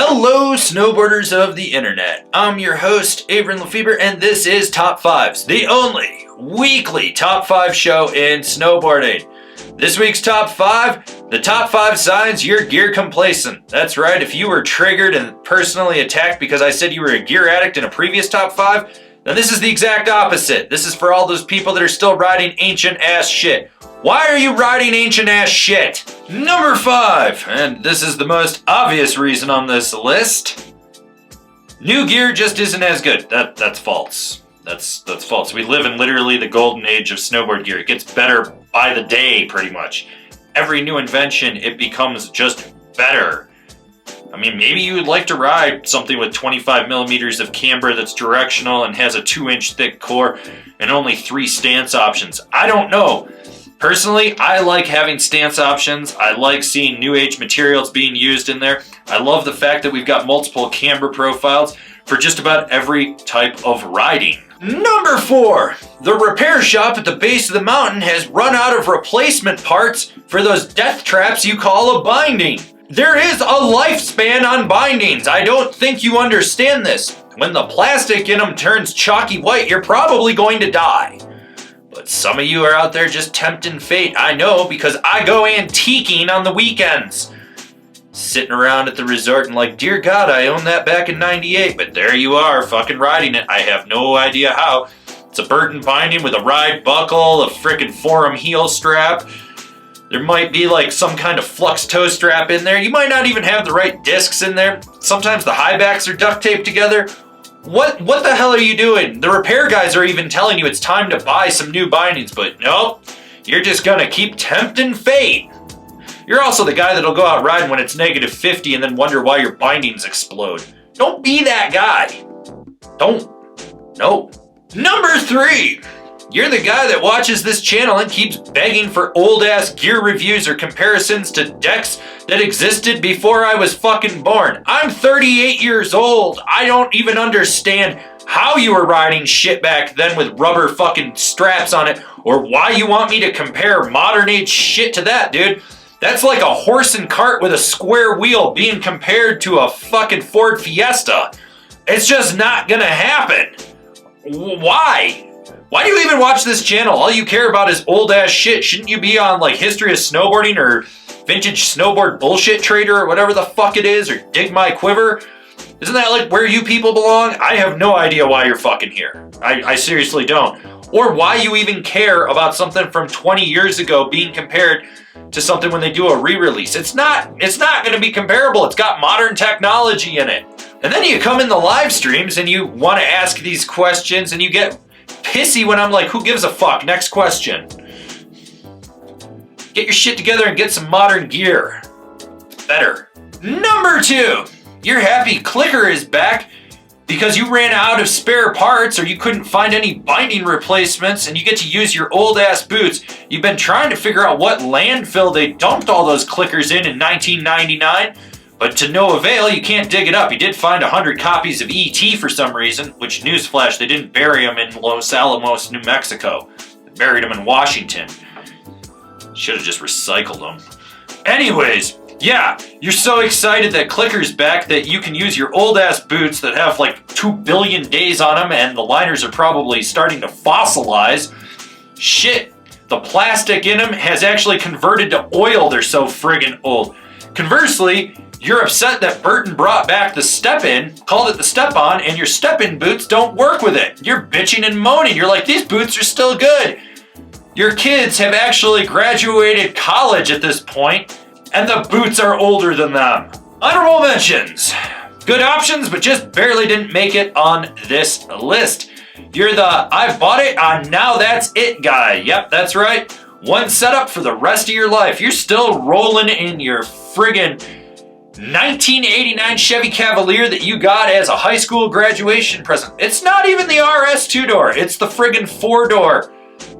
Hello, snowboarders of the internet. I'm your host, Avran LeFeber, and this is Top 5s, the only weekly Top 5 show in snowboarding. This week's Top 5, the Top 5 signs you're gear complacent. That's right, if you were triggered and personally attacked because I said you were a gear addict in a previous Top 5, then this is the exact opposite. This is for all those people that are still riding ancient ass shit. Why are you riding ancient ass shit? Number 5, and this is the most obvious reason on this list. New gear just isn't as good. That's false. That's false. We live in literally the golden age of snowboard gear. It gets better by the day, pretty much. Every new invention, it becomes just better. I mean, maybe you would like to ride something with 25 millimeters of camber that's directional and has a 2-inch thick core and only 3 stance options. I don't know. Personally, I like having stance options. I like seeing new age materials being used in there. I love the fact that we've got multiple camber profiles for just about every type of riding. Number 4, the repair shop at the base of the mountain has run out of replacement parts for those death traps you call a binding. There is a lifespan on bindings. I don't think you understand this. When the plastic in them turns chalky white, you're probably going to die. But some of you are out there just tempting fate. I know, because I go antiquing on the weekends. Sitting around at the resort and like, dear God, I owned that back in '98, but there you are, fucking riding it. I have no idea how. It's a Burton binding with a ride buckle, a frickin' Forum heel strap. There might be like some kind of flux toe strap in there. You might not even have the right discs in there. Sometimes the high backs are duct taped together. What the hell are you doing? The repair guys are even telling you it's time to buy some new bindings, but nope, you're just gonna keep tempting fate. You're also the guy that'll go out riding when it's negative 50 and then wonder why your bindings explode. Don't be that guy. Don't. No. Number 3. You're the guy that watches this channel and keeps begging for old-ass gear reviews or comparisons to decks that existed before I was fucking born. I'm 38 years old. I don't even understand how you were riding shit back then with rubber fucking straps on it, or why you want me to compare modern age shit to that, dude. That's like a horse and cart with a square wheel being compared to a fucking Ford Fiesta. It's just not gonna happen. Why? Why do you even watch this channel? All you care about is old ass shit. Shouldn't you be on like History of Snowboarding or Vintage Snowboard Bullshit Trader or whatever the fuck it is, or Dig My Quiver? Isn't that like where you people belong? I have no idea why you're fucking here. I seriously don't. Or why you even care about something from 20 years ago being compared to something when they do a re-release. It's not gonna be comparable. It's got modern technology in it. And then you come in the live streams and you want to ask these questions and you get pissy when I'm like, who gives a fuck? Next question. Get your shit together and get some modern gear. It's better. Number 2, you're happy Clicker is back because you ran out of spare parts or you couldn't find any binding replacements and you get to use your old ass boots. You've been trying to figure out what landfill they dumped all those clickers in 1999. But to no avail, you can't dig it up. You did find 100 copies of E.T. for some reason, which, newsflash, they didn't bury them in Los Alamos, New Mexico. They buried them in Washington. Should have just recycled them. Anyways, yeah, you're so excited that Clicker's back that you can use your old-ass boots that have like 2 billion days on them and the liners are probably starting to fossilize. Shit, the plastic in them has actually converted to oil. They're so friggin' old. Conversely, you're upset that Burton brought back the step-in, called it the step-on, and your step-in boots don't work with it. You're bitching and moaning. You're like, these boots are still good. Your kids have actually graduated college at this point, and the boots are older than them. Honorable mentions. Good options, but just barely didn't make it on this list. You're the I've bought it, now that's it guy. Yep, that's right. One setup for the rest of your life. You're still rolling in your friggin' 1989 Chevy Cavalier that you got as a high school graduation present. It's not even the RS 2-door. It's the friggin' 4-door.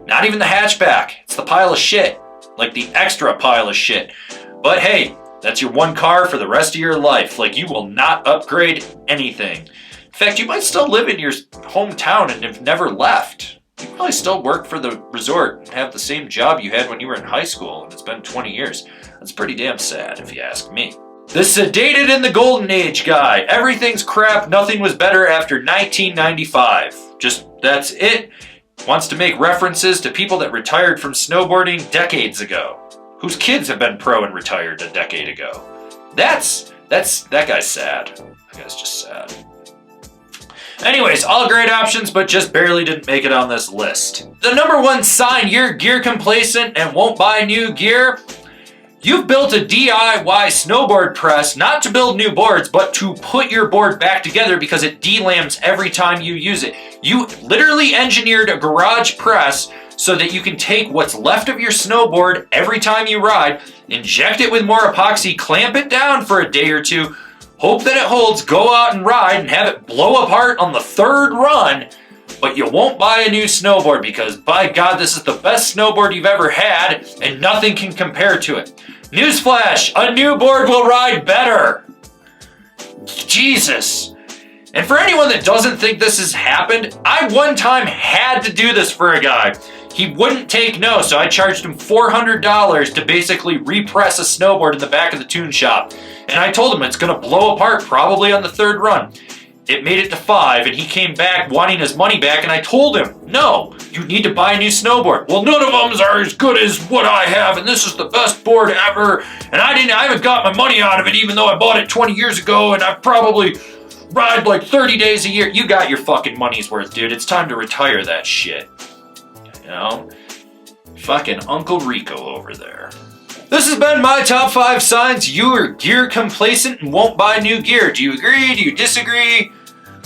Not even the hatchback. It's the pile of shit. Like the extra pile of shit. But hey, that's your one car for the rest of your life. Like, you will not upgrade anything. In fact, you might still live in your hometown and have never left. You probably still work for the resort and have the same job you had when you were in high school, and it's been 20 years. That's pretty damn sad, if you ask me. The sedated in the golden age guy. Everything's crap, nothing was better after 1995. Just, that's it. Wants to make references to people that retired from snowboarding decades ago. Whose kids have been pro and retired a decade ago. That guy's sad. That guy's just sad. Anyways, all great options, but just barely didn't make it on this list. The number one sign you're gear complacent and won't buy new gear. You've built a DIY snowboard press, not to build new boards, but to put your board back together because it delams every time you use it. You literally engineered a garage press so that you can take what's left of your snowboard every time you ride, inject it with more epoxy, clamp it down for a day or two, hope that it holds, go out and ride, and have it blow apart on the third run, but you won't buy a new snowboard because, by God, this is the best snowboard you've ever had, and nothing can compare to it. Newsflash, a new board will ride better. Jesus. And for anyone that doesn't think this has happened, I one time had to do this for a guy. He wouldn't take no, so I charged him $400 to basically repress a snowboard in the back of the tune shop. And I told him it's gonna blow apart probably on the third run. It made it to 5, and he came back wanting his money back, and I told him, no, you need to buy a new snowboard. Well, none of them are as good as what I have, and this is the best board ever, and I haven't got my money out of it, even though I bought it 20 years ago, and I've probably ride like 30 days a year. You got your fucking money's worth, dude. It's time to retire that shit. You know? Fucking Uncle Rico over there. This has been my top 5 signs you are gear complacent and won't buy new gear. Do you agree? Do you disagree?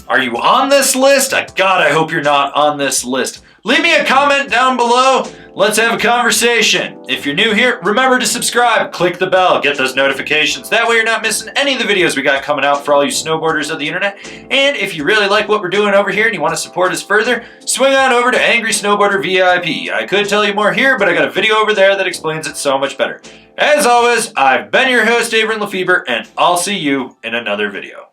Are you on this list? God, I hope you're not on this list. Leave me a comment down below. Let's have a conversation. If you're new here, remember to subscribe, click the bell, get those notifications. That way you're not missing any of the videos we got coming out for all you snowboarders of the internet. And if you really like what we're doing over here and you want to support us further, swing on over to Angry Snowboarder VIP. I could tell you more here, but I got a video over there that explains it so much better. As always, I've been your host, Avran LeFeber, and I'll see you in another video.